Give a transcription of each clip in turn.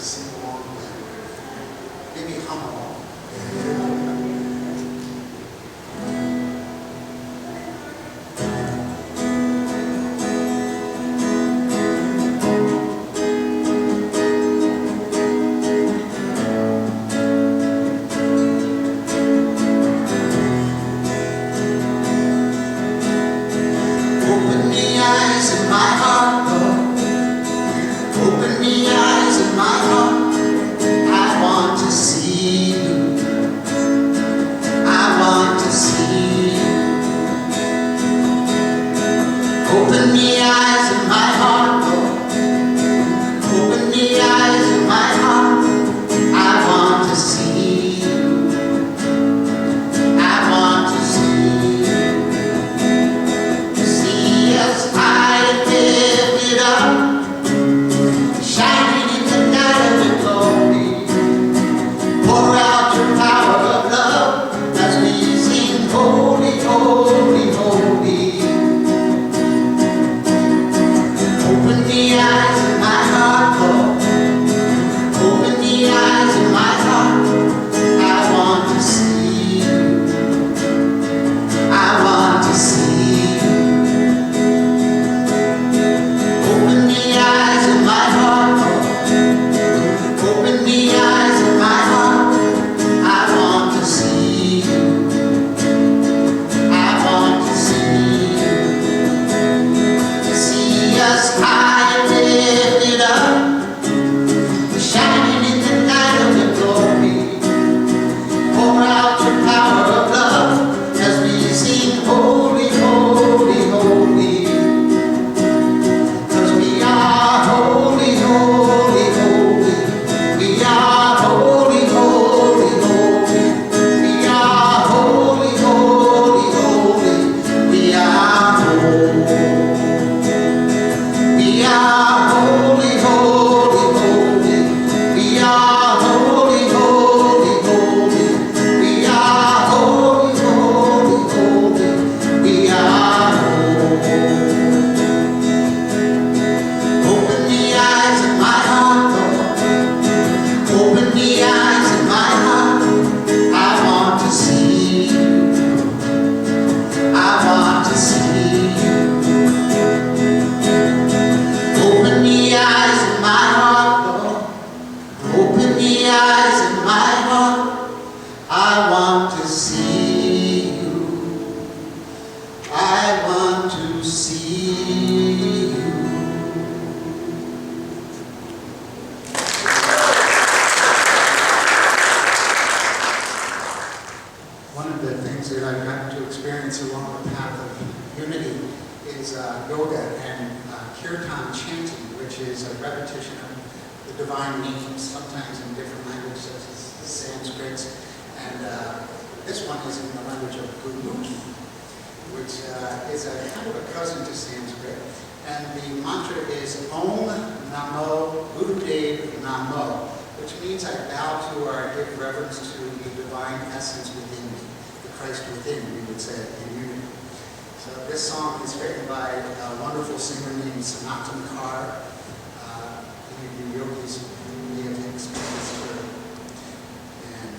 sing along with it. Maybe hum along. Namo, Namo, which means I bow to or I give reverence to the divine essence within me, the Christ within, we would say, in unity. So this song is written by a wonderful singer named Sanatan Kaur. Any of you yogis may have experienced her. And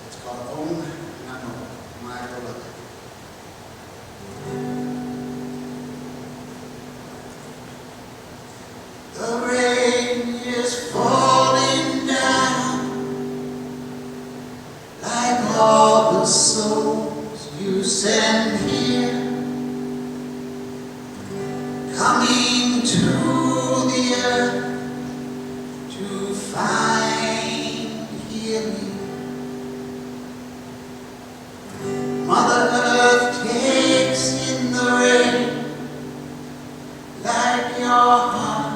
it's called Om Namo, my beloved. The rain is falling down like all the souls you send here, coming to the earth to find healing. Mother Earth takes in the rain like your heart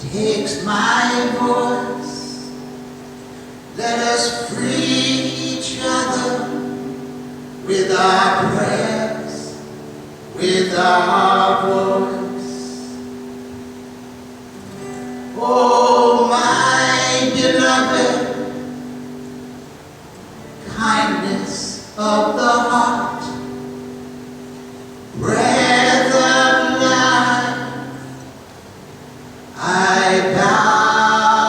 takes my voice. Let us free each other with our prayers, with our voice. Oh, my beloved, kindness of the heart, breath of life, I bow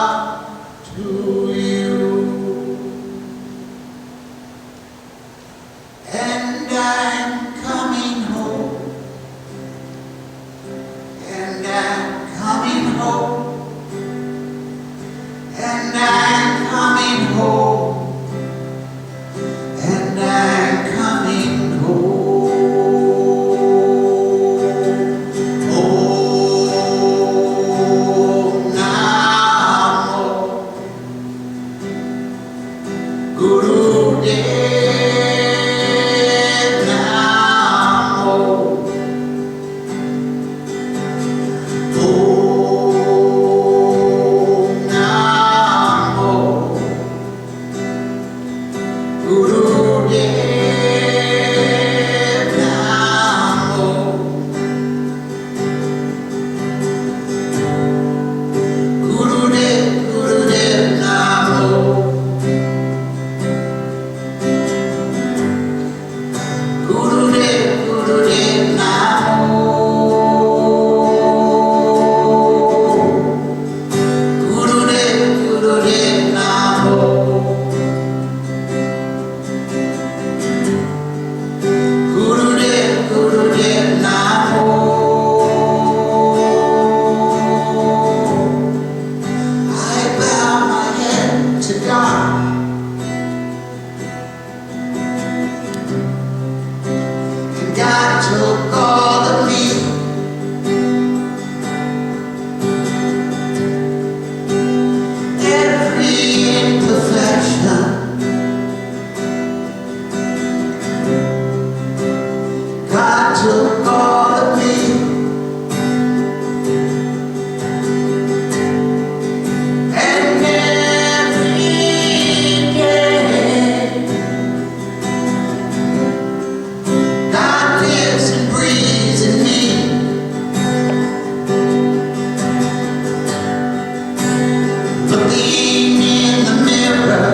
looking in the mirror.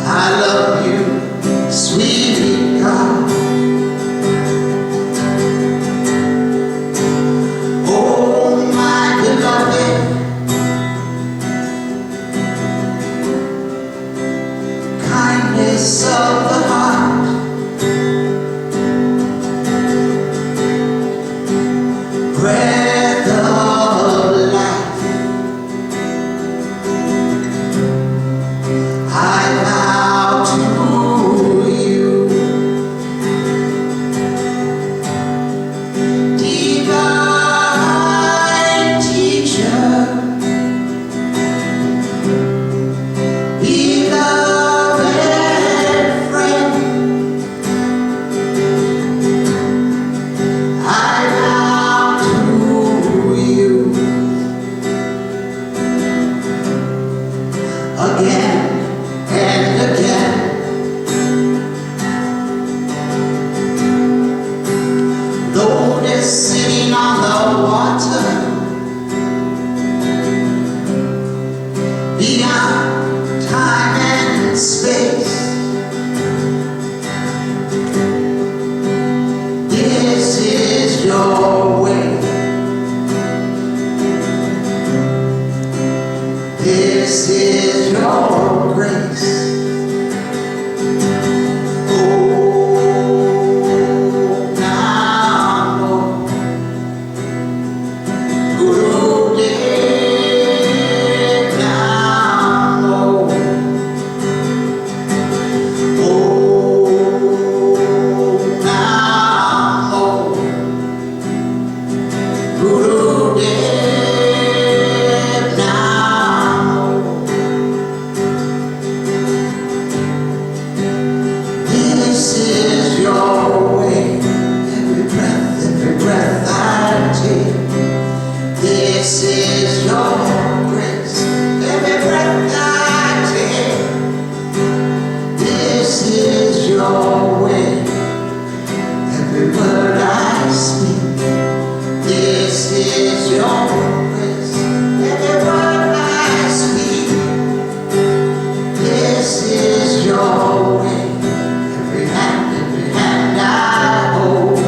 I love you, sweetie God. Oh, my beloved, kindness of the heart, breath of life, I vow to you, divine teacher, beloved friend, I vow to you again and again. Lotus sitting on the water, beyond time and space. This is your way. This is your grace. Oh, Namo, Guru Dev, Namo. Oh, Namo, Guru Dev, Namo. This is your way. Every breath I take. This is your grace. Every breath I take. This is your way. Every word I speak. This is your grace. Every word I speak. This is your way. Every hand I hold.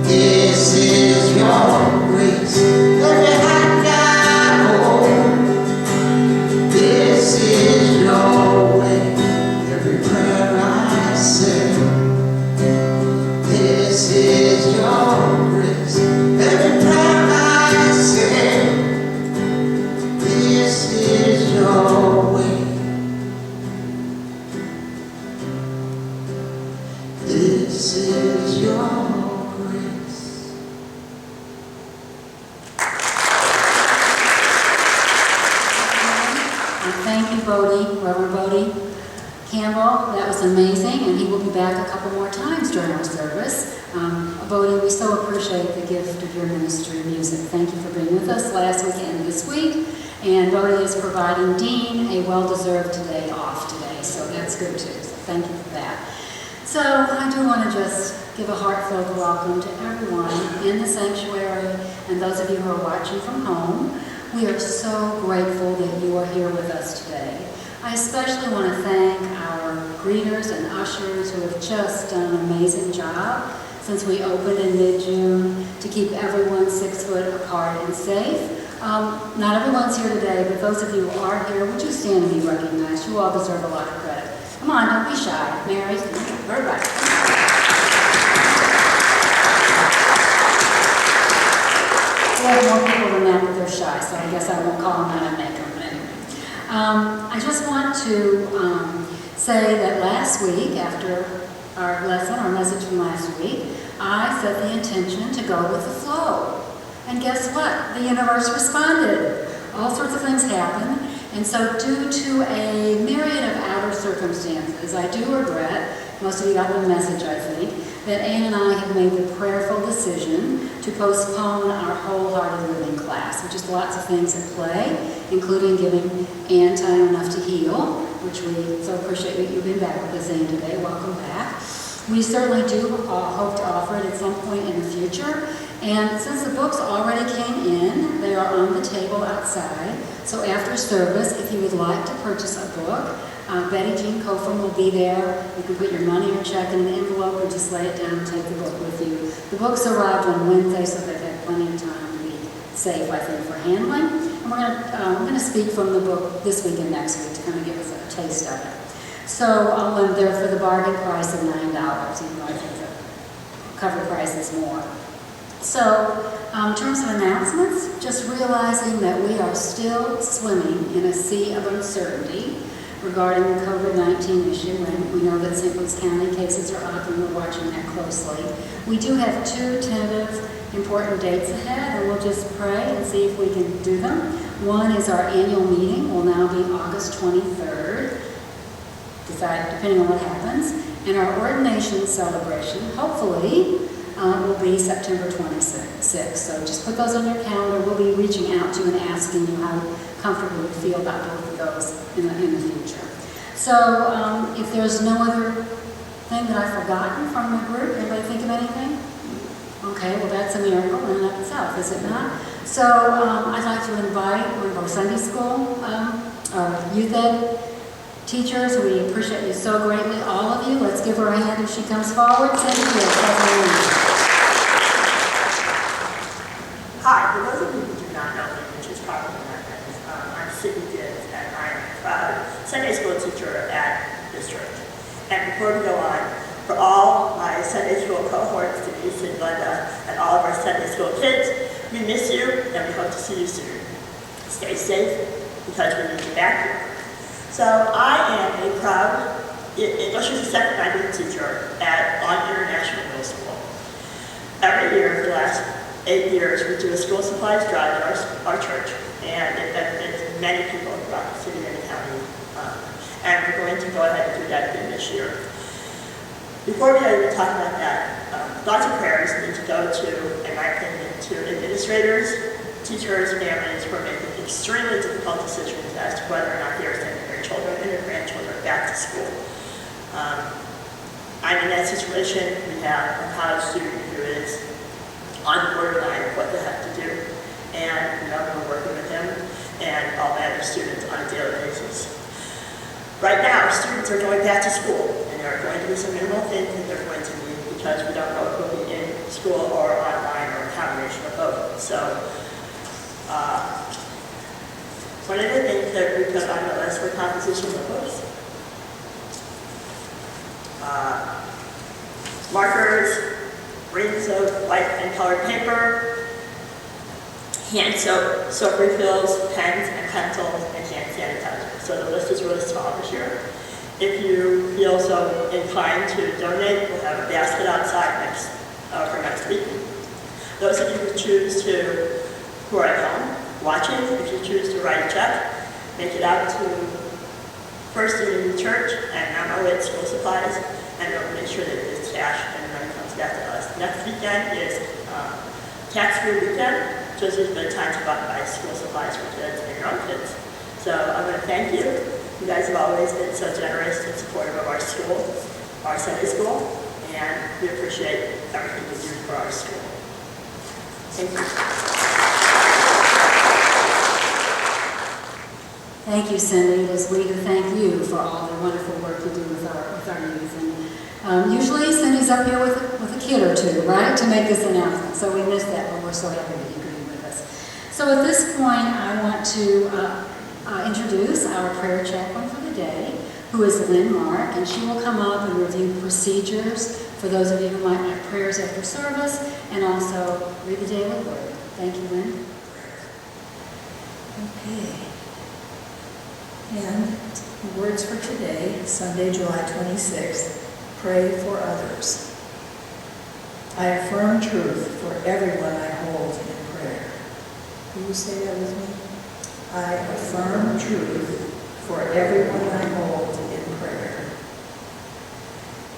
This is your grace. Every hand I hold. This is your way. Every prayer I say. This is your grace. Every prayer I say. This is your way. This is your grace. Thank you, Bodhi, Reverend Bodhi. Campbell, that was amazing, and he will be back a couple more times during our service. Bodhi, we so appreciate the gift of your ministry and music. Thank you for being with us last week and this week. And Bodhi is providing Dean a well-deserved day off today, so that's good too. So thank you for that. So I do want to just give a heartfelt welcome to everyone in the sanctuary and those of you who are watching from home. We are so grateful that you are here with us today. I especially want to thank our greeters and ushers who have just done an amazing job since we opened in mid-June to keep everyone 6 foot apart and safe. Not everyone's here today, but those of you who are here, would you stand and be recognized? You all deserve a lot of credit. Come on, don't be shy. Mary, everybody. We have more people than that, but they're shy, so I guess I won't call them out and make them. But anyway. I just want to say that last week, after our lesson, our message from last week, I set the intention to go with the flow. And guess what? The universe responded. All sorts of things happened. And so due to a myriad of outer circumstances, I do regret, most of you got the message, I think, that Anne and I have made the prayerful decision to postpone our wholehearted living class, which is lots of things at play, including giving Anne time enough to heal, which we so appreciate that you've been back with us, Anne, today. Welcome back. We certainly do hope to offer it at some point in the future. And since the books already came in, they are on the table outside. So after service, if you would like to purchase a book, Betty Jean Copham will be there. You can put your money or check in an envelope or just lay it down and take the book with you. The books arrived on Wednesday, so they've had plenty of time to be safe, I think, for handling. And we're going to speak from the book this week and next week to kind of give us a taste of it. So they're for the bargain price of $9, even though I think the cover price is more. So, in terms of announcements, just realizing that we are still swimming in a sea of uncertainty regarding the COVID-19 issue, and we know that St. Louis County cases are up, and we're watching that closely. We do have 2 tentative important dates ahead, and we'll just pray and see if we can do them. One is our annual meeting will now be August 23rd, depending on what happens, and our ordination celebration, hopefully, will be September 26th. So just put those on your calendar. We'll be reaching out to you and asking you how comfortable you feel about both of those in the future. So if there's no other thing that I've forgotten from the group, anybody think of anything? Okay, well that's a miracle in and of itself, is it not? So I'd like to invite one of our Sunday school, our youth ed teachers. We appreciate you so greatly, all of you. Let's give her a hand if she comes forward. Thank you. Hi, for those of you who do not know me, which is probably not many, I'm Sydney Gibbs, and I'm a proud Sunday school teacher at this church. And before we go on, for all my Sunday school cohorts, Denise and Linda, and all of our Sunday school kids, we miss you, and we hope to see you soon. Stay safe, because we need you back here. So I am a proud English as a second language teacher at On International Middle School. Every year for the last 8 years, we do a school supplies drive at our church, and it benefits many people throughout the city and the county. And we're going to go ahead and do that again this year. Before we even talk about that, thoughts and prayers need to go to, in my opinion, to administrators, teachers, families who are making extremely difficult decisions as to whether or not they are sending their children and their grandchildren back to school. I'm in that situation. We have a college student who is on the borderline of what they have to do, and we're working with him and all the other students on a daily basis. Right now, students are going back to school, and there are going to be some minimal things that they're going to need because we don't know if we'll be in school or online or a combination of both. So, one of the things that we put on the list for composition of books, markers, rings of white and colored paper, hand soap refills, pens and pencils, and hand sanitizer. So the list is really small this year. If you feel so inclined to donate, we'll have a basket outside for next week. Those of you who are at home watching, if you choose to write a check, make it out to First Union Church and Namo at School Supplies, and we'll make sure that it is cash and money comes back to us. Next weekend is tax-free weekend, so this is a good time to go out and buy school supplies for kids and your own kids. So I'm going to thank you. You guys have always been so generous and supportive of our school, our Sunday school, and we appreciate everything you do for our school. Thank you. Thank you, Cindy. It is we who thank you for all the wonderful work you do with our youth. And usually Cindy's up here with a kid or two, right, to make this announcement. So we missed that, but we're so happy that you could be with us. So at this point, I want to introduce our prayer chaplain for the day, who is Lynn Mark, and she will come up and review procedures for those of you who might have prayers after service, and also read the daily word. Thank you, Lynn. Okay. And the words for today, Sunday, July 26th, pray for others. I affirm truth for everyone I hold in prayer. Will you say that with me? I affirm truth for everyone I hold in prayer.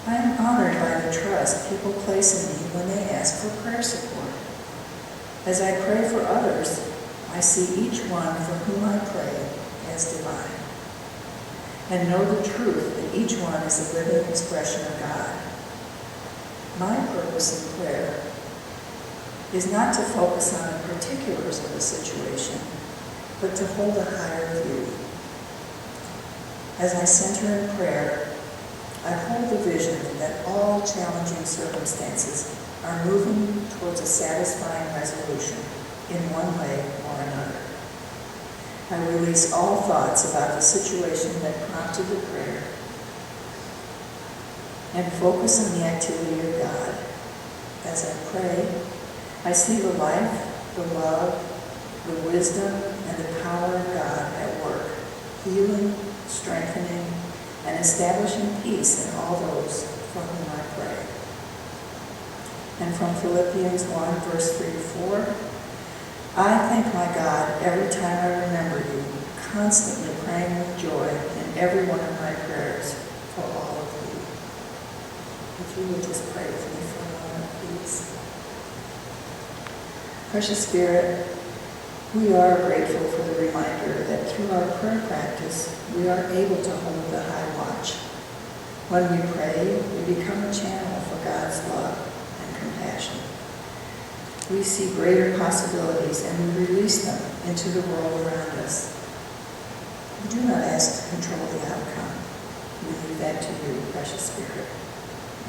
I am honored by the trust people place in me when they ask for prayer support. As I pray for others, I see each one for whom I pray as divine, and know the truth that each one is a living expression of God. My purpose in prayer is not to focus on the particulars of the situation, but to hold a higher view. As I center in prayer, I hold the vision that all challenging circumstances are moving towards a satisfying resolution in one way or another. I release all thoughts about the situation that prompted the prayer and focus on the activity of God. As I pray, I see the life, the love, the wisdom, and the power of God at work, healing, strengthening, and establishing peace in all those for whom I pray. And from Philippians 1, verse 3 to 4, I thank my God every time I remember you, constantly praying with joy in every one of my prayers for all of you. If you would just pray with me for a moment, please. Precious Spirit, we are grateful for the reminder that through our prayer practice, we are able to hold the high watch. When we pray, we become a channel for God's love and compassion. We see greater possibilities and we release them into the world around us. We do not ask to control the outcome. We leave that to you, precious Spirit.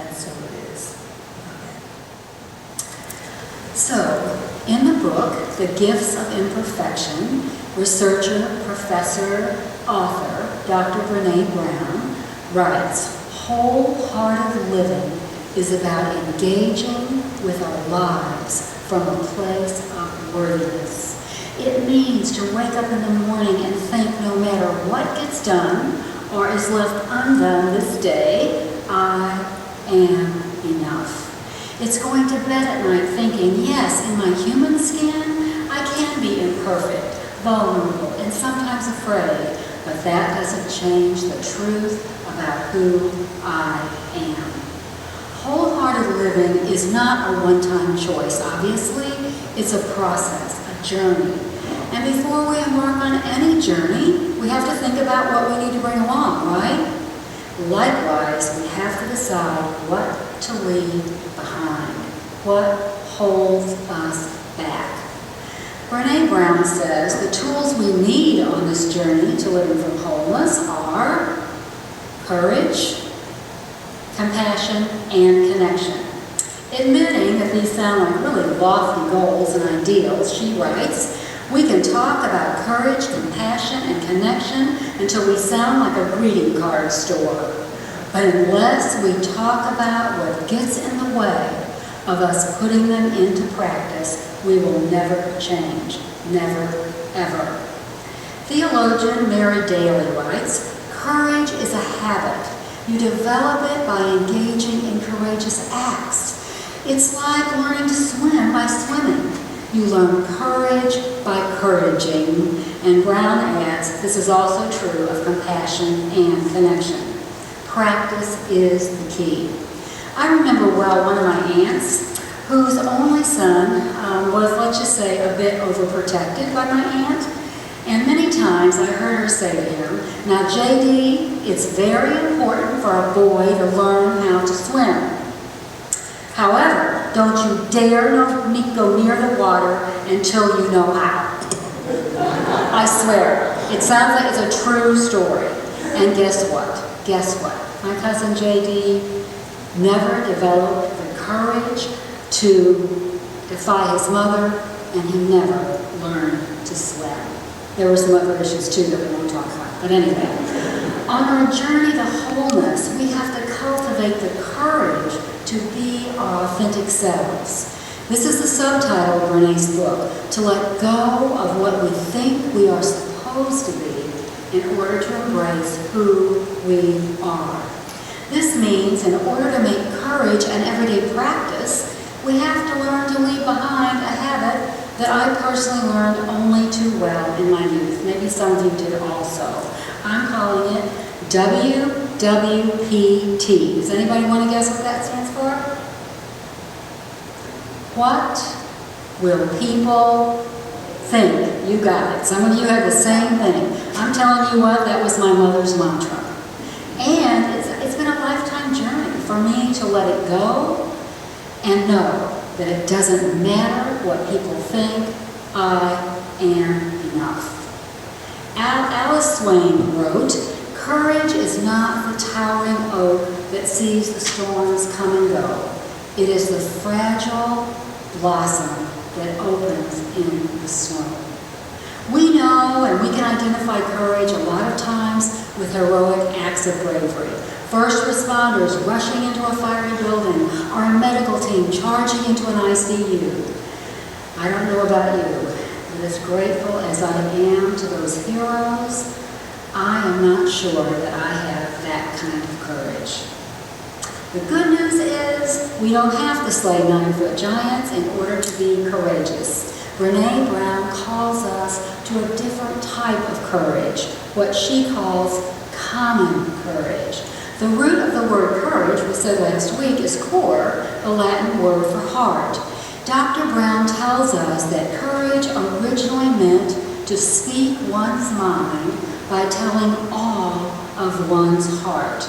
And so it is. Amen. So, in the book, The Gifts of Imperfection, researcher, professor, author, Dr. Brene Brown writes, wholehearted living is about engaging with our lives from a place of worthiness. It means to wake up in the morning and think no matter what gets done or is left undone this day, I am enough. It's going to bed at night thinking, yes, in my human skin, I can be imperfect, vulnerable, and sometimes afraid, but that doesn't change the truth about who I am. Wholehearted living is not a one-time choice, obviously. It's a process, a journey. And before we embark on any journey, we have to think about what we need to bring along, right? Likewise, we have to decide what to leave behind, what holds us back. Brene Brown says the tools we need on this journey to living from wholeness are courage, compassion, and connection. Admitting that these sound like really lofty goals and ideals, she writes, we can talk about courage, compassion, and connection until we sound like a greeting card store. But unless we talk about what gets in the way of us putting them into practice, we will never change. Never, ever. Theologian Mary Daly writes, courage is a habit. You develop it by engaging in courageous acts. It's like learning to swim by swimming. You learn courage by couraging. And Brown adds, this is also true of compassion and connection. Practice is the key. I remember well one of my aunts, whose only son was, let's just say, a bit overprotected by my aunt. And many times I heard her say to him, now JD, it's very important for a boy to learn how to swim. However, don't you dare go near the water until you know how. I swear, it sounds like it's a true story. And guess what? Guess what? My cousin JD never developed the courage to defy his mother, and he never learned to swim. There were some other issues too that we won't talk about. But anyway, on our journey to wholeness, we have to cultivate the courage to be our authentic selves. This is the subtitle of Brene's book, to let go of what we think we are supposed to be in order to embrace who we are. This means in order to make courage an everyday practice, we have to learn to leave behind a habit that I personally learned only too well in my youth. Maybe some of you did also. I'm calling it WWPT. Does anybody want to guess what that stands for? What will people think? You got it. Some of you have the same thing. I'm telling you what, that was my mother's mantra. And it's been a lifetime journey for me to let it go and know that it doesn't matter what people think, I am enough. Alice Swain wrote, "Courage is not the towering oak that sees the storms come and go. It is the fragile blossom that opens in the snow." We know and we can identify courage a lot of times with heroic acts of bravery. First responders rushing into a fiery building, or a medical team charging into an ICU. I don't know about you, but as grateful as I am to those heroes, I am not sure that I have that kind of courage. The good news is we don't have to slay 9-foot giants in order to be courageous. Brene Brown calls us to a different type of courage, what she calls common courage. The root of the word courage, we said last week, is cor, the Latin word for heart. Dr. Brown tells us that courage originally meant to speak one's mind by telling all of one's heart.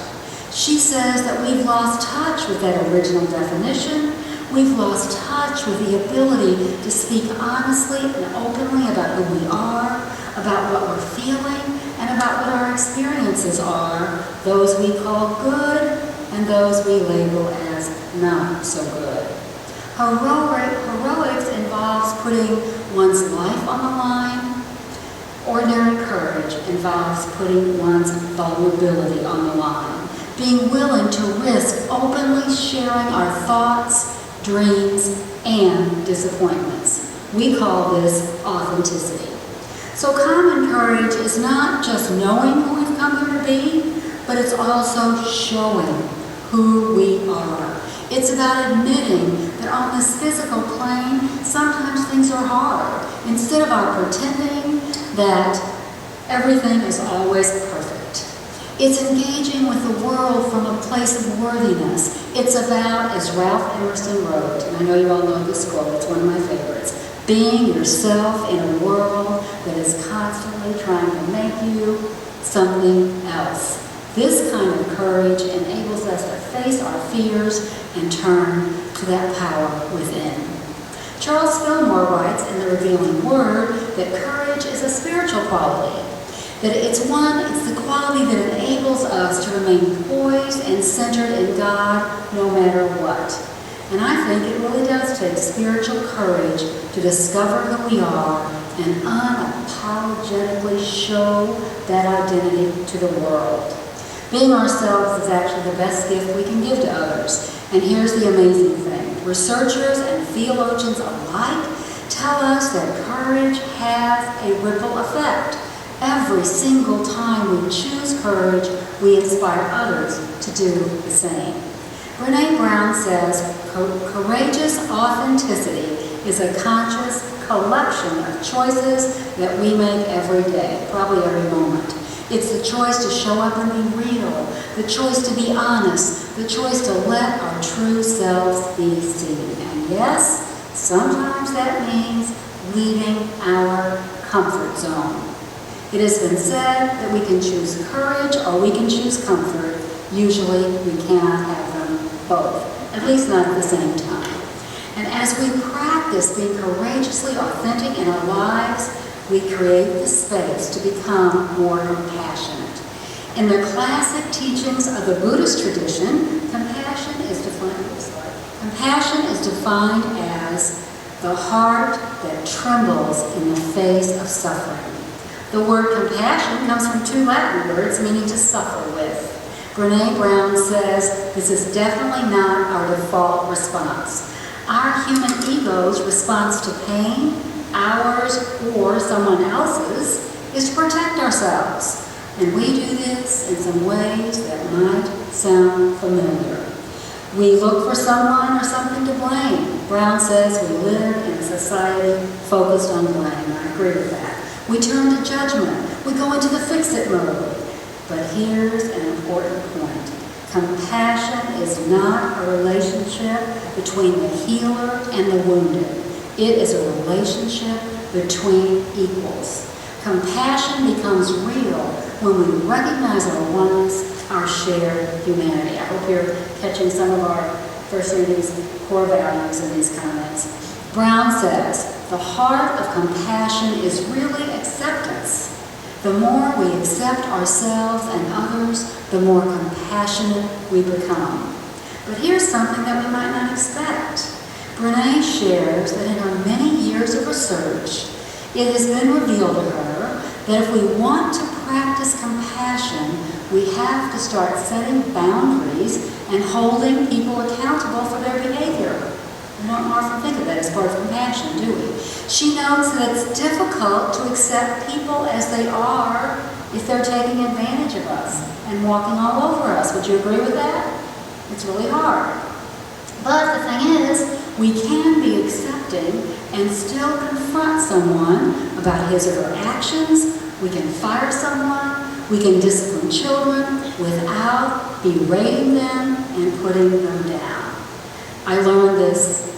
She says that we've lost touch with that original definition. We've lost touch with the ability to speak honestly and openly about who we are, about what we're feeling, and about what our experiences are, those we call good and those we label as not so good. Heroics involves putting one's life on the line. Ordinary courage involves putting one's vulnerability on the line, being willing to risk openly sharing our thoughts, dreams, and disappointments. We call this authenticity. So common courage is not just knowing who we've come here to be, but it's also showing who we are. It's about admitting that on this physical plane, sometimes things are hard. Instead of our pretending that everything is always perfect. It's engaging with the world from a place of worthiness. It's about, as Ralph Emerson wrote, and I know you all know this quote, it's one of my favorites, being yourself in a world that is constantly trying to make you something else. This kind of courage enables us to face our fears and turn to that power within. Charles Fillmore writes in The Revealing Word that courage is a spiritual quality, that it's the quality that enables us to remain poised and centered in God no matter what. And I think it really does take spiritual courage to discover who we are and unapologetically show that identity to the world. Being ourselves is actually the best gift we can give to others. And here's the amazing thing. Researchers and theologians alike tell us that courage has a ripple effect. Every single time we choose courage, we inspire others to do the same. Brene Brown says, courageous authenticity is a conscious collection of choices that we make every day, probably every moment. It's the choice to show up and be real, the choice to be honest, the choice to let our true selves be seen. And yes, sometimes that means leaving our comfort zone. It has been said that we can choose courage or we can choose comfort. Usually we cannot have them both, at least not at the same time. And as we practice being courageously authentic in our lives, we create the space to become more compassionate. In the classic teachings of the Buddhist tradition, compassion is defined as the heart that trembles in the face of suffering. The word compassion comes from 2 Latin words meaning to suffer with. Brene Brown says this is definitely not our default response. Our human ego's response to pain, ours or someone else's, is to protect ourselves. And we do this in some ways that might sound familiar. We look for someone or something to blame. Brown says we live in a society focused on blame. I agree with that. We turn to judgment. We go into the fix-it mode. But here's an important point. Compassion is not a relationship between the healer and the wounded. It is a relationship between equals. Compassion becomes real when we recognize our oneness, our shared humanity. I hope you're catching some of our first read these core values in these comments. Brown says, the heart of compassion is really acceptance. The more we accept ourselves and others, the more compassionate we become. But here's something that we might not expect. Brene shares that in her many years of research, it has been revealed to her that if we want to practice compassion, we have to start setting boundaries and holding people accountable for their behavior. We don't often think of that as part of compassion, do we? She notes that it's difficult to accept people as they are if they're taking advantage of us and walking all over us. Would you agree with that? It's really hard. But the thing is, we can be accepting and still confront someone about his or her actions. We can fire someone. We can discipline children without berating them and putting them down. I learned this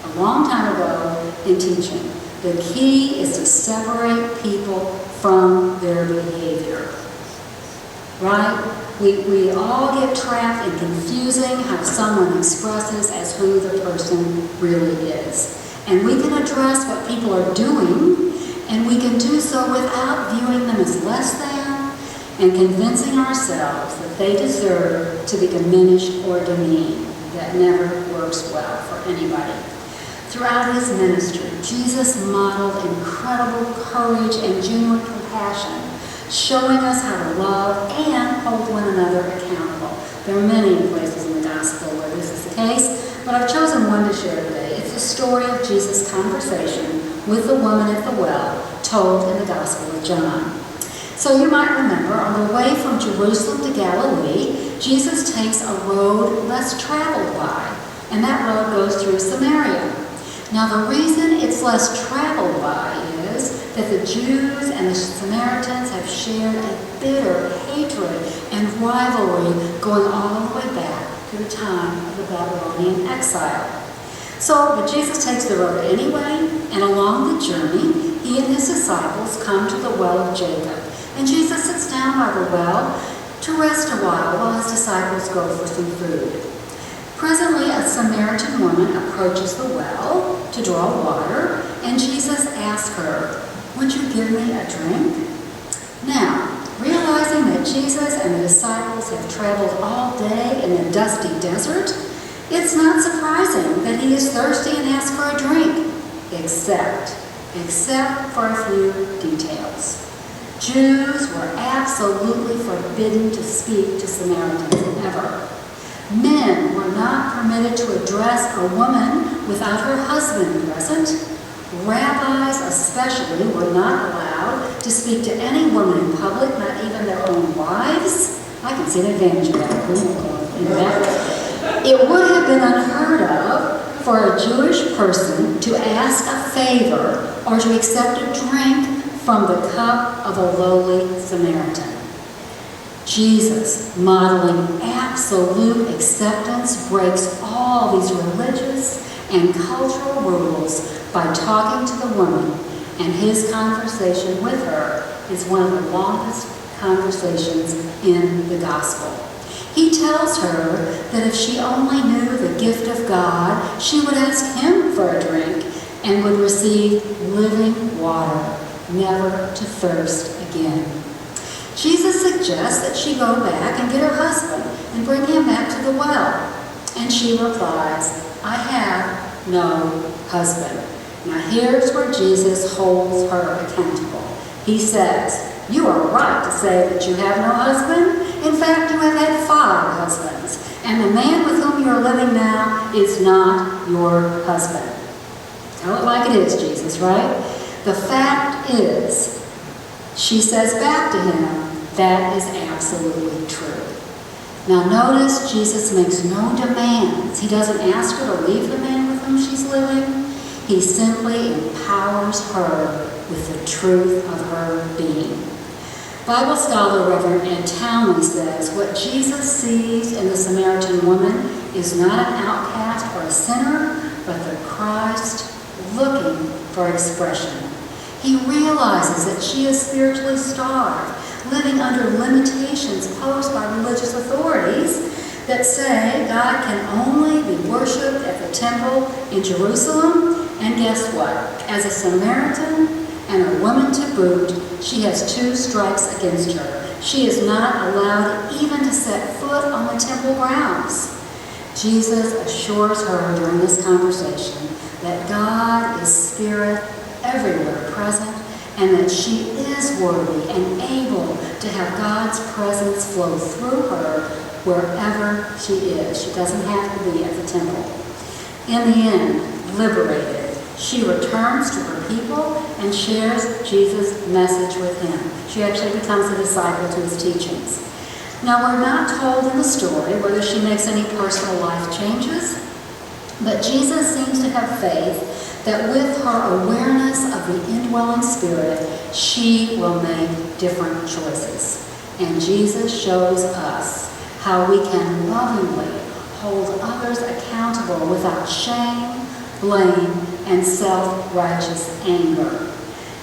a long time ago in teaching. The key is to separate people from their behavior. Right? We all get trapped in confusing how someone expresses as who the person really is. And we can address what people are doing, and we can do so without viewing them as less than and convincing ourselves that they deserve to be diminished or demeaned. That never works well for anybody. Throughout his ministry, Jesus modeled incredible courage and genuine compassion, showing us how to love and hold one another accountable. There are many places in the gospel where this is the case, but I've chosen one to share today. It's the story of Jesus' conversation with the woman at the well, told in the Gospel of John. So you might remember, on the way from Jerusalem to Galilee, Jesus takes a road less traveled by, and that road goes through Samaria. Now the reason it's less traveled by is that the Jews and the Samaritans have shared a bitter hatred and rivalry going all the way back to the time of the Babylonian exile. But Jesus takes the road anyway, and along the journey, he and his disciples come to the well of Jacob. And Jesus sits down by the well to rest a while his disciples go for some food. Presently, a Samaritan woman approaches the well to draw water, and Jesus asks her, "Would you give me a drink?" Now, realizing that Jesus and the disciples have traveled all day in the dusty desert, it's not surprising that he is thirsty and asks for a drink, except for a few details. Jews were absolutely forbidden to speak to Samaritans ever. Men were not permitted to address a woman without her husband present. Rabbis especially were not allowed to speak to any woman in public, not even their own wives. I can see an advantage of that. It would have been unheard of for a Jewish person to ask a favor or to accept a drink from the cup of a lowly Samaritan. Jesus, modeling absolute acceptance, breaks all these religious and cultural rules by talking to the woman, and his conversation with her is one of the longest conversations in the gospel. He tells her that if she only knew the gift of God, she would ask him for a drink and would receive living water, never to thirst again. Jesus suggests that she go back and get her husband and bring him back to the well. And she replies, "I have no husband." Now here's where Jesus holds her accountable. He says, "You are right to say that you have no husband. In fact, you have had 5 husbands, and the man with whom you are living now is not your husband." Tell it like it is, Jesus, right? The fact is, she says back to him, that is absolutely true. Now notice Jesus makes no demands. He doesn't ask her to leave the man with whom she's living. He simply empowers her with the truth of her being. Bible scholar Reverend Ed Townley says, what Jesus sees in the Samaritan woman is not an outcast or a sinner, but the Christ looking for expression. He realizes that she is spiritually starved, living under limitations posed by religious authorities, that say God can only be worshipped at the temple in Jerusalem. And guess what? As a Samaritan and a woman to boot, she has 2 strikes against her. She is not allowed even to set foot on the temple grounds. Jesus assures her during this conversation that God is spirit everywhere present, and that she is worthy and able to have God's presence flow through her wherever she is. She doesn't have to be at the temple. In the end, liberated, she returns to her people and shares Jesus' message with him. She actually becomes a disciple to his teachings. Now, we're not told in the story whether she makes any personal life changes, but Jesus seems to have faith that with her awareness of the indwelling Spirit, she will make different choices. And Jesus shows us how we can lovingly hold others accountable without shame, blame, and self-righteous anger.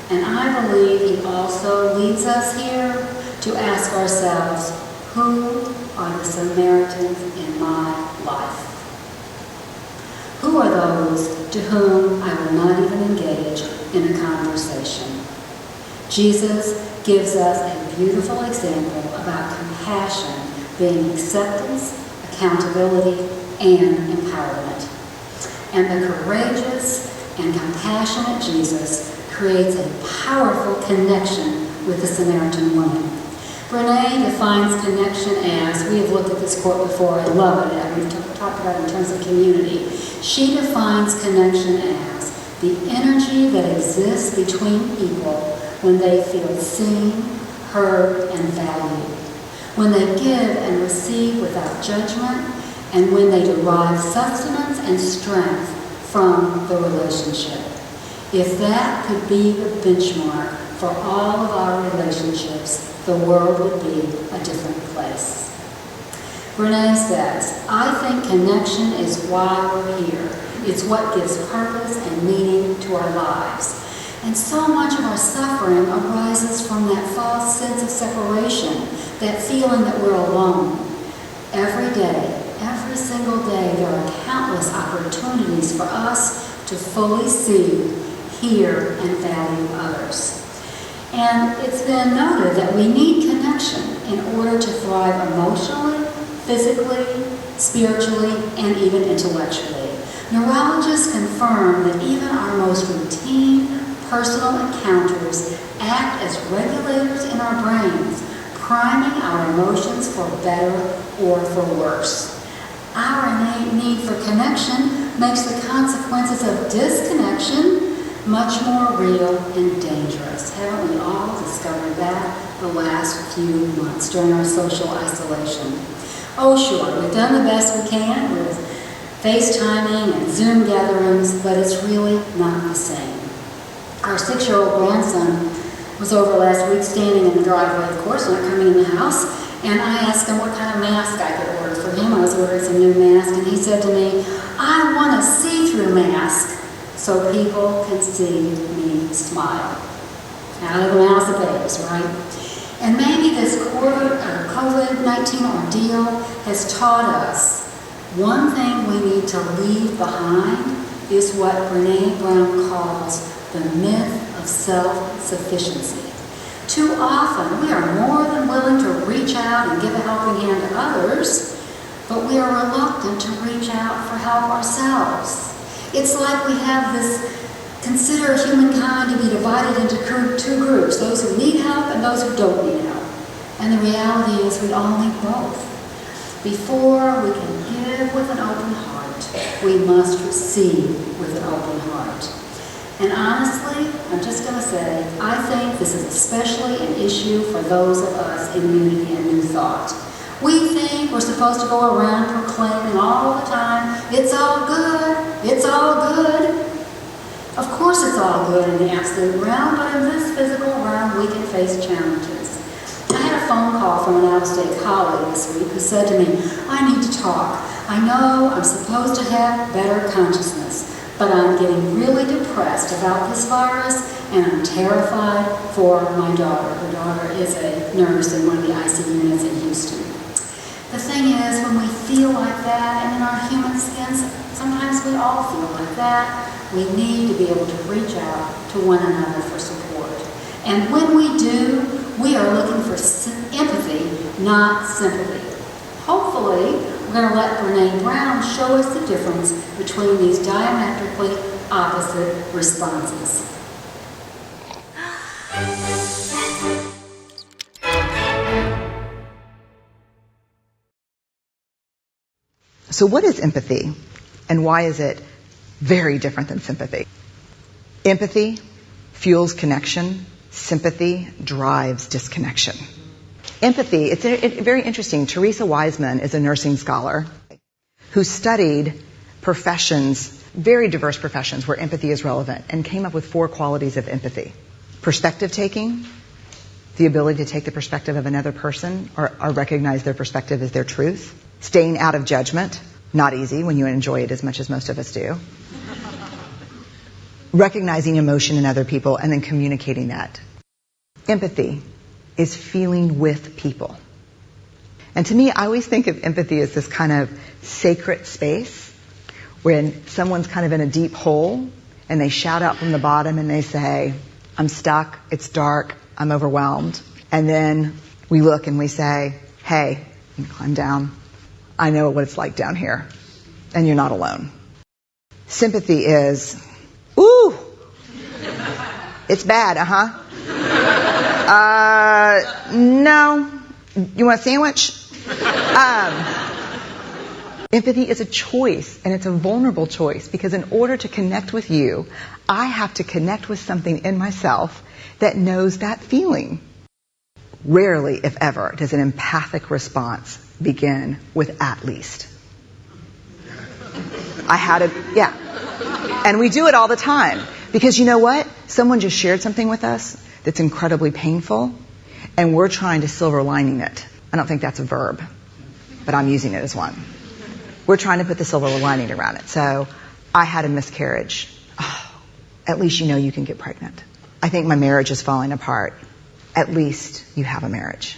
And I believe he also leads us here to ask ourselves, who are the Samaritans in my life? Who are those to whom I will not even engage in a conversation? Jesus gives us a beautiful example about compassion being acceptance, accountability, and empowerment. And the courageous and compassionate Jesus creates a powerful connection with the Samaritan woman. Brene defines connection as, we have looked at this quote before, I love it, and we've talked about it in terms of community. She defines connection as the energy that exists between people when they feel seen, heard, and valued, when they give and receive without judgment, and when they derive sustenance and strength from the relationship. If that could be the benchmark for all of our relationships, the world would be a different place. Brene says, I think connection is why we're here. It's what gives purpose and meaning to our lives. And so much of our suffering arises from that false sense of separation, that feeling that we're alone. Every day, every single day, there are countless opportunities for us to fully see, hear, and value others. And it's been noted that we need connection in order to thrive emotionally, physically, spiritually, and even intellectually. Neurologists confirm that even our most routine personal encounters act as regulators in our brains, priming our emotions for better or for worse. Our innate need for connection makes the consequences of disconnection much more real and dangerous. Haven't we all discovered that the last few months during our social isolation? Oh, sure, we've done the best we can with FaceTiming and Zoom gatherings, but it's really not the same. Our 6-year-old grandson was over last week standing in the driveway, of course, not coming in the house, and I asked him what kind of mask I could order for him. I was ordering some new masks, and he said to me, I want a see-through mask so people can see me smile. Out of the mouths of babes, right? And maybe this COVID-19 ordeal has taught us one thing we need to leave behind is what Brene Brown calls the myth of self-sufficiency. Too often, we are more than willing to reach out and give a helping hand to others, but we are reluctant to reach out for help ourselves. It's like we have this, consider humankind to be divided into 2 groups, those who need help and those who don't need help. And the reality is we all need both. Before we can give with an open heart, we must receive with an open heart. And honestly, I'm just going to say, I think this is especially an issue for those of us in Unity and New Thought. We think we're supposed to go around proclaiming all the time, it's all good, it's all good. Of course it's all good in the absolute realm, but in this physical realm we can face challenges. I had a phone call from an out-of-state colleague this week who said to me, I need to talk. I know I'm supposed to have better consciousness, but I'm getting really depressed about this virus and I'm terrified for my daughter. Her daughter is a nurse in one of the ICU units in Houston. The thing thing is, when we feel like that, and in our human skins, sometimes we all feel like that, we need to be able to reach out to one another for support. And when we do, we are looking for empathy, not sympathy. Hopefully, we're going to let Brene Brown show us the difference between these diametrically opposite responses. So what is empathy, and why is it very different than sympathy? Empathy fuels connection. Sympathy drives disconnection. Empathy, it's very interesting. Teresa Wiseman is a nursing scholar who studied professions, very diverse professions where empathy is relevant, and came up with 4 qualities of empathy. Perspective taking, the ability to take the perspective of another person or recognize their perspective as their truth. Staying out of judgment, not easy when you enjoy it as much as most of us do. Recognizing emotion in other people and then communicating that. Empathy is feeling with people. And to me, I always think of empathy as this kind of sacred space when someone's kind of in a deep hole and they shout out from the bottom and they say, I'm stuck, it's dark, I'm overwhelmed. And then we look and we say, hey, you can climb down. I know what it's like down here, and you're not alone. Sympathy is, ooh, it's bad, no, you want a sandwich? Empathy is a choice, and it's a vulnerable choice, because in order to connect with you, I have to connect with something in myself that knows that feeling. Rarely, if ever, does an empathic response begin with at least. And we do it all the time. Because you know what? Someone just shared something with us that's incredibly painful, and we're trying to silver lining it. I don't think that's a verb, but I'm using it as one. We're trying to put the silver lining around it. So, I had a miscarriage. Oh, at least you know you can get pregnant. I think my marriage is falling apart. At least you have a marriage.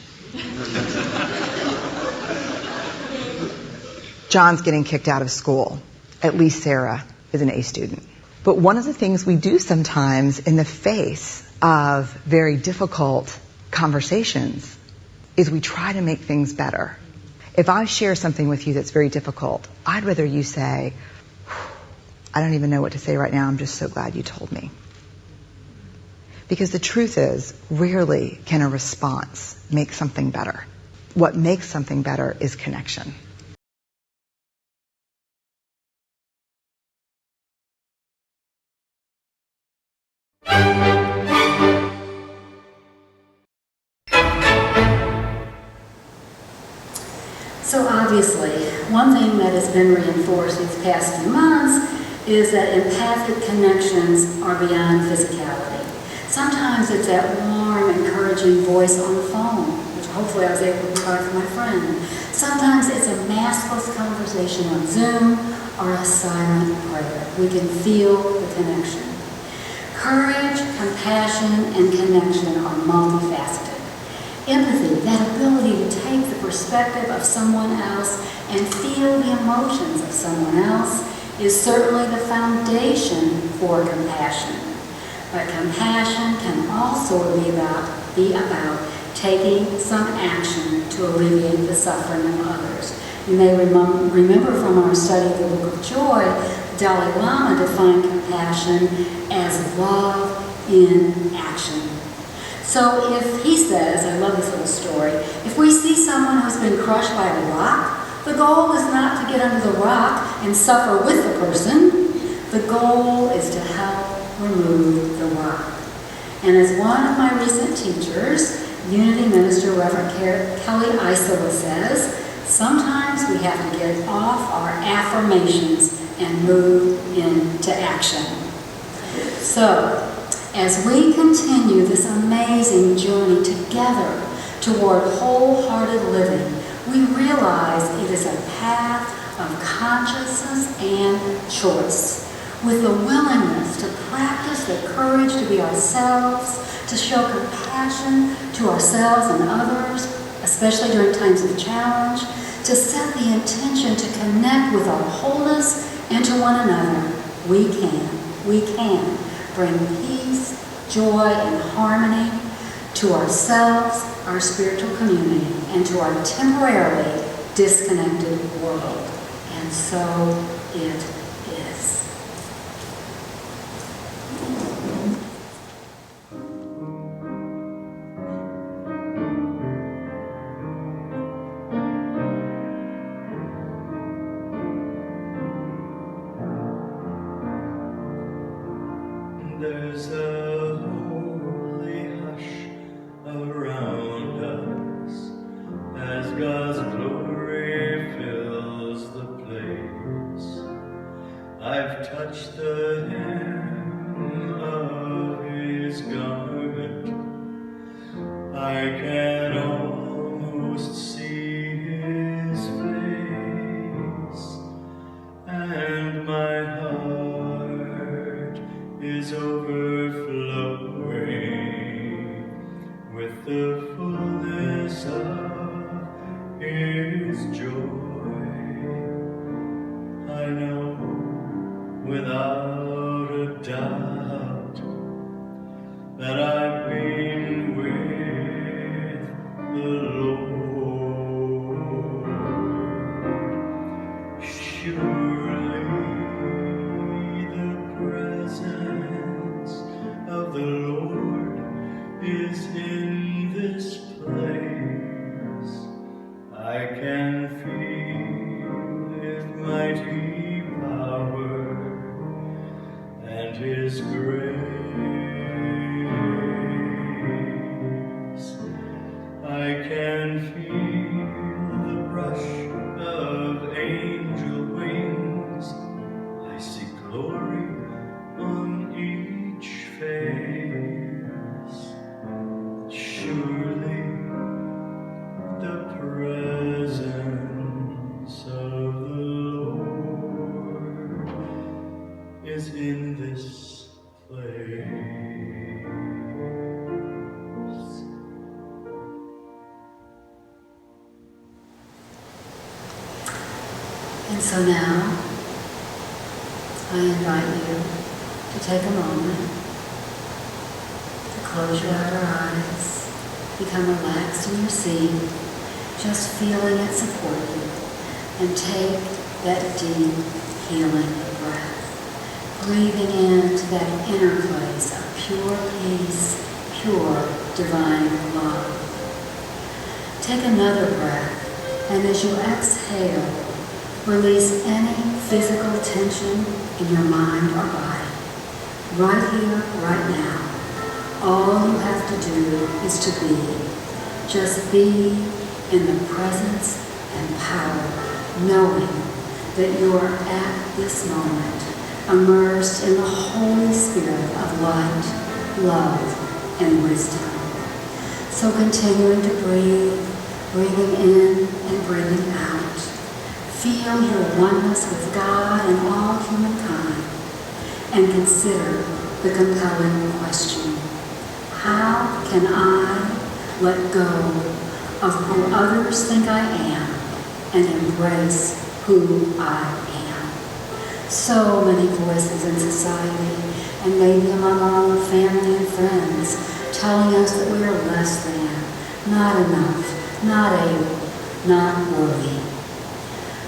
John's getting kicked out of school. At least Sarah is an A student. But one of the things we do sometimes in the face of very difficult conversations is we try to make things better. If I share something with you that's very difficult, I'd rather you say, I don't even know what to say right now, I'm just so glad you told me. Because the truth is, rarely can a response make something better. What makes something better is connection. So obviously, one thing that has been reinforced these past few months is that empathic connections are beyond physicality. Sometimes it's that warm, encouraging voice on the phone, which hopefully I was able to provide for my friend. Sometimes it's a maskless conversation on Zoom or a silent prayer. We can feel the connection. Courage, compassion, and connection are multifaceted. Empathy, that ability to take the perspective of someone else and feel the emotions of someone else, is certainly the foundation for compassion. But compassion can also be about taking some action to alleviate the suffering of others. You may remember from our study of the Book of Joy, Dalai Lama defined compassion as love in action. So if he says, I love this little story, if we see someone who's been crushed by a rock, the goal is not to get under the rock and suffer with the person. The goal is to help remove the rock. And as one of my recent teachers, Unity Minister Reverend Kelly Isola says, sometimes we have to get off our affirmations and move into action. So, as we continue this amazing journey together toward wholehearted living, we realize it is a path of consciousness and choice. With the willingness to practice the courage to be ourselves, to show compassion to ourselves and others, especially during times of challenge, to set the intention to connect with our wholeness and to one another, we can bring peace, joy, and harmony to ourselves, our spiritual community, and to our temporarily disconnected world. And so it is. There's a holy hush around us as God's glory fills the place. I've touched the hem of His garment. I can almost see His face, and my heart is overflowing with the fullness of His joy. I know without a doubt that I've been with the Lord. Surely the presence of the Lord is in this place. I can feel His mighty power and His grace. I can feel the brush of angel wings. I see glory on each face. Surely the presence of the Lord is in this place. And so now, I invite you to take a moment to close your outer eyes, become relaxed in your seat, just feeling it support you, and take that deep, healing breath, breathing into that inner place of pure peace, pure divine love. Take another breath, and as you exhale, release any physical tension in your mind or body. Right here, right now. All you have to do is to be. Just be in the presence and power, knowing that you are at this moment immersed in the Holy Spirit of light, love, and wisdom. So continuing to breathe, breathing in and breathing out. Feel your oneness with God and all humankind, and consider the compelling question: how can I let go of who others think I am and embrace who I am? So many voices in society, and maybe among our own family and friends, telling us that we are less than, not enough, not able, not worthy.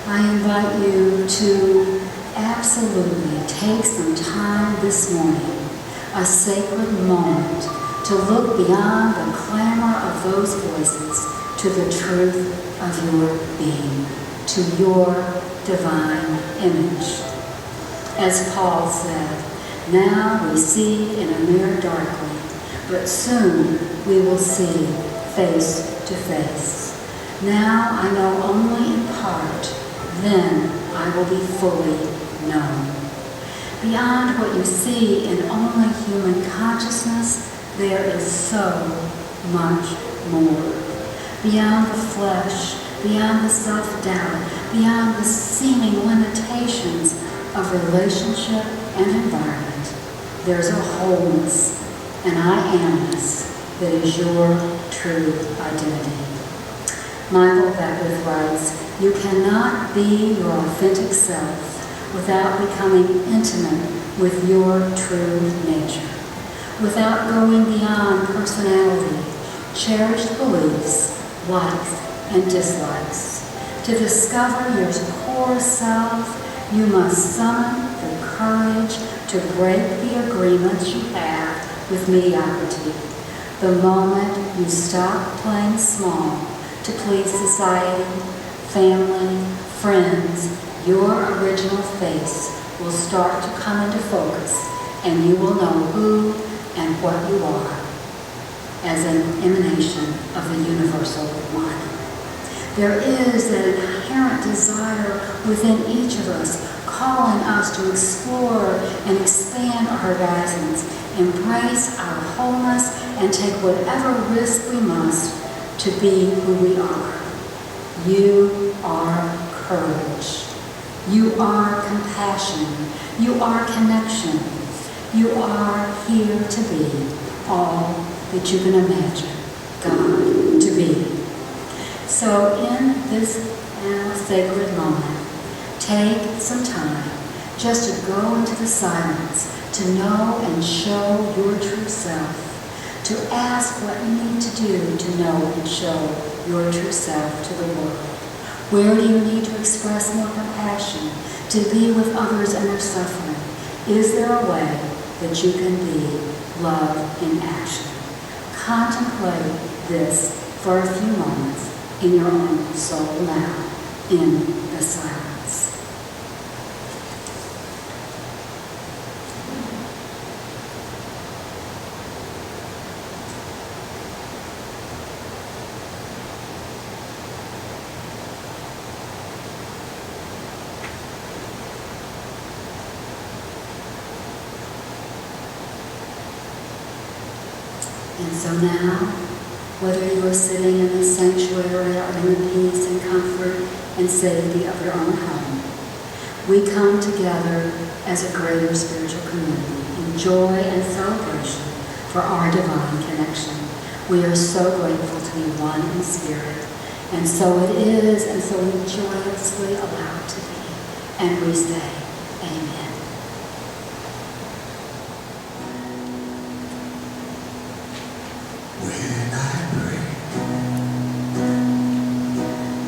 I invite you to absolutely take some time this morning, a sacred moment, to look beyond the clamor of those voices to the truth of your being, to your divine image. As Paul said, now we see in a mirror darkly, but soon we will see face to face. Now I know only in part, then I will be fully known. Beyond what you see in only human consciousness, there is so much more. Beyond the flesh, beyond the self-doubt, beyond the seeming limitations of relationship and environment, there's a wholeness, an I amness that is your true identity. Michael Beckwith writes, You cannot be your authentic self without becoming intimate with your true nature, without going beyond personality, cherished beliefs, likes and dislikes. To discover your core self, you must summon the courage to break the agreements you have with mediocrity. The moment you stop playing small to please society, family, friends, your original face will start to come into focus, and you will know who and what you are as an emanation of the universal mind. There is an inherent desire within each of us calling us to explore and expand our horizons, embrace our wholeness, and take whatever risk we must to be who we are. You are courage. You are compassion. You are connection. You are here to be all that you can imagine God to be. So in this sacred moment, take some time just to go into the silence, to know and show your true self, to ask what you need to do to know and show your true self to the world. Where do you need to express more compassion, to be with others in their suffering? Is there a way that you can be love in action? Contemplate this for a few moments in your own soul now, in the silence. And so now, whether you are sitting in the sanctuary or in the peace and comfort and safety of your own home, we come together as a greater spiritual community in joy and celebration for our divine connection. We are so grateful to be one in spirit, and so it is, and so we joyously allow it to be. And we say, Amen. When I pray,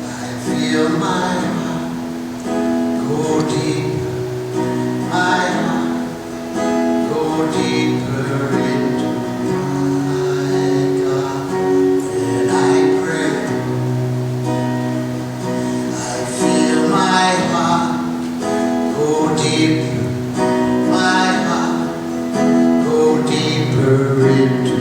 I feel my heart go deeper, my heart go deeper into my God. When I pray, I feel my heart go deeper, my heart go deeper into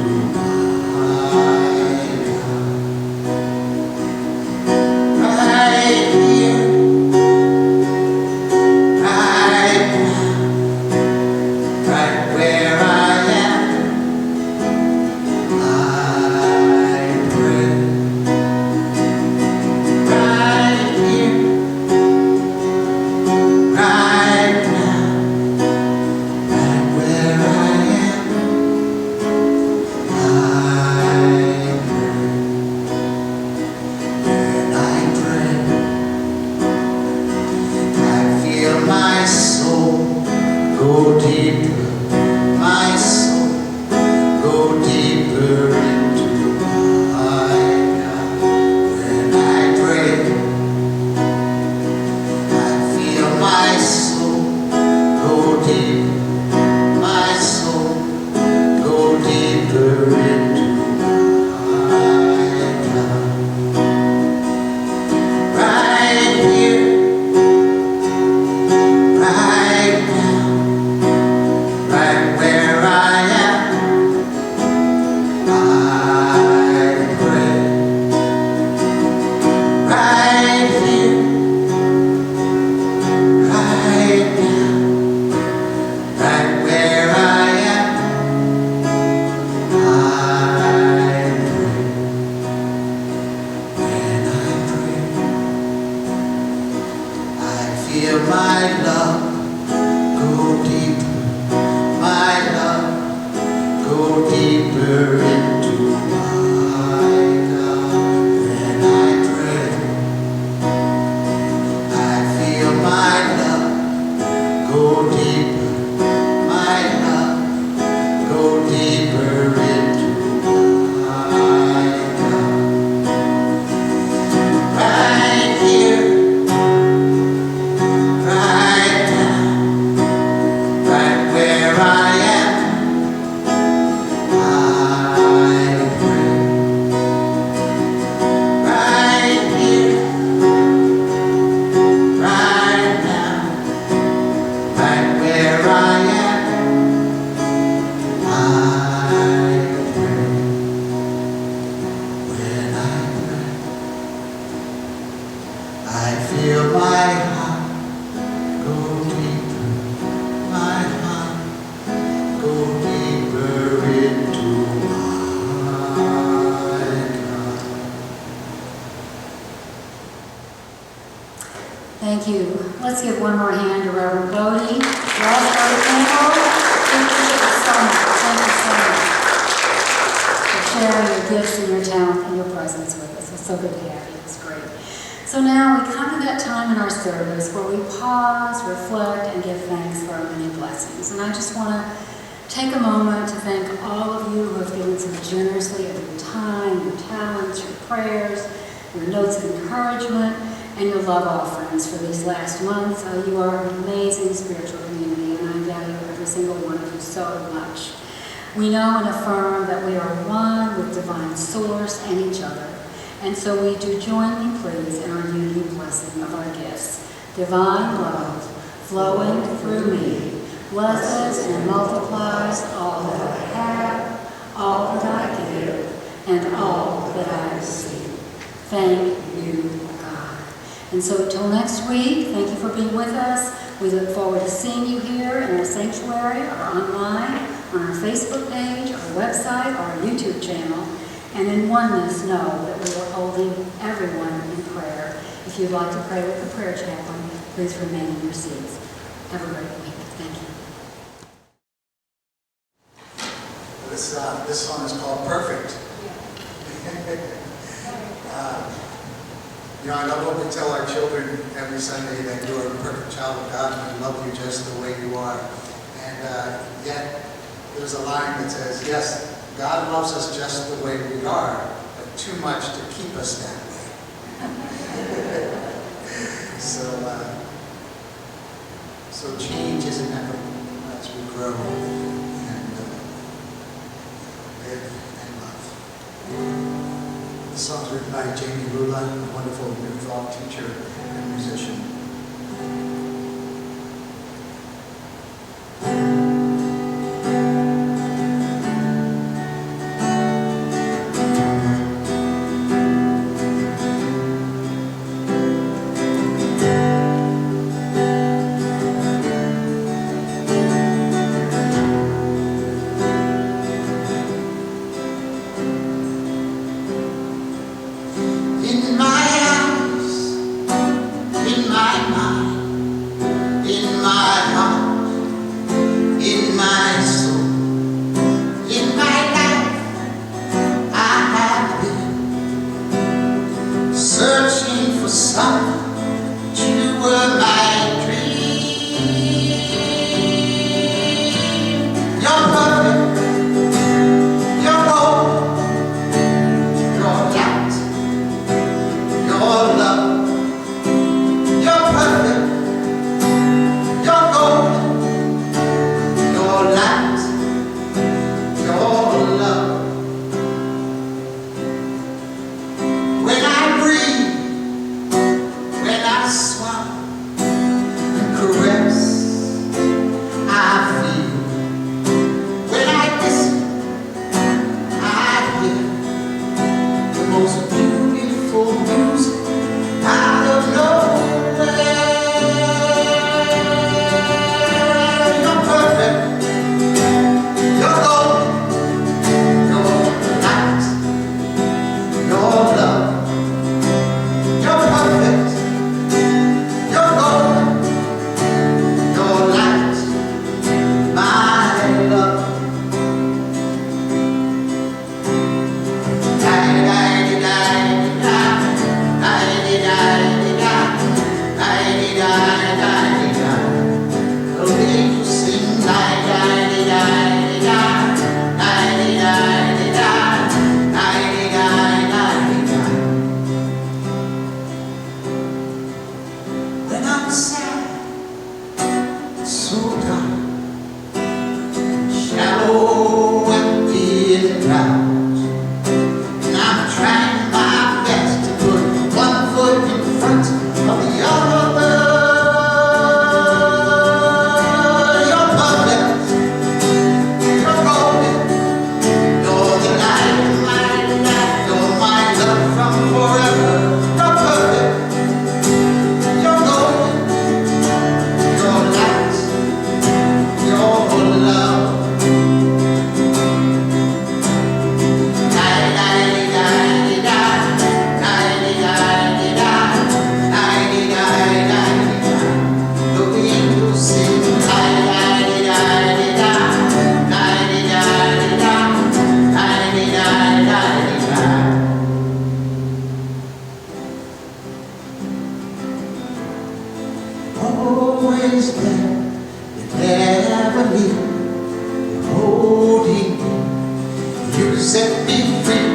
Let's give one more hand to Reverend Bodhi. Yes, Brother Campbell. Thank you so much. Thank you so much for sharing your gifts and your talent and your presence with us. It's so good to have you. It's great. So now we come to that time in our service where we pause, reflect, and give thanks for our many blessings. And I just want to take a moment to thank all of you who have given so generously of your time, your talents, your prayers, your notes of encouragement, and your love offerings for these last months. You are an amazing spiritual community, and I value every single one of you so much. We know and affirm that we are one with divine source and each other. And so we do join me, please, in our unique blessing of our gifts. Divine love flowing through me blesses and multiplies all that I have, all that I give, and all that I receive. Thank you, God. And so till next week, thank you for being with us. We look forward to seeing you here in our sanctuary or online, on our Facebook page, our website, our YouTube channel. And in oneness, know that we are holding everyone in prayer. If you'd like to pray with the prayer chaplain, please remain in your seats. Have a great week. Thank you. This song is called Perfect. I love what we tell our children every Sunday, that you are a perfect child of God and we love you just the way you are. And yet, there's a line that says, yes, God loves us just the way we are, but too much to keep us that way. So change is inevitable as we grow and live and love. The song's written by Jamie Lula, a wonderful new thought teacher and musician. In my eyes, in my mind, in my heart, in my soul, in my life, I have been searching for someone. You were my dream. You're perfect, you're gold, you're light, your love, you're perfect, you're gold, your light, your love. When I breathe, when I swallow and caress, I feel. When I listen, I hear the most beautiful music out of nowhere. You're perfect, you're golden, you're light, your love. You're perfect, you're golden, your light, my love. When I'm sad, so dark, shallow, empty and proud, and I'm trying my best to put one foot in front of the other. You're perfect, you're golden, you're the light of my life, you're my love from forever. You're perfect, you're golden, your light, your love. always there. You never leave. Holding me. You set me free.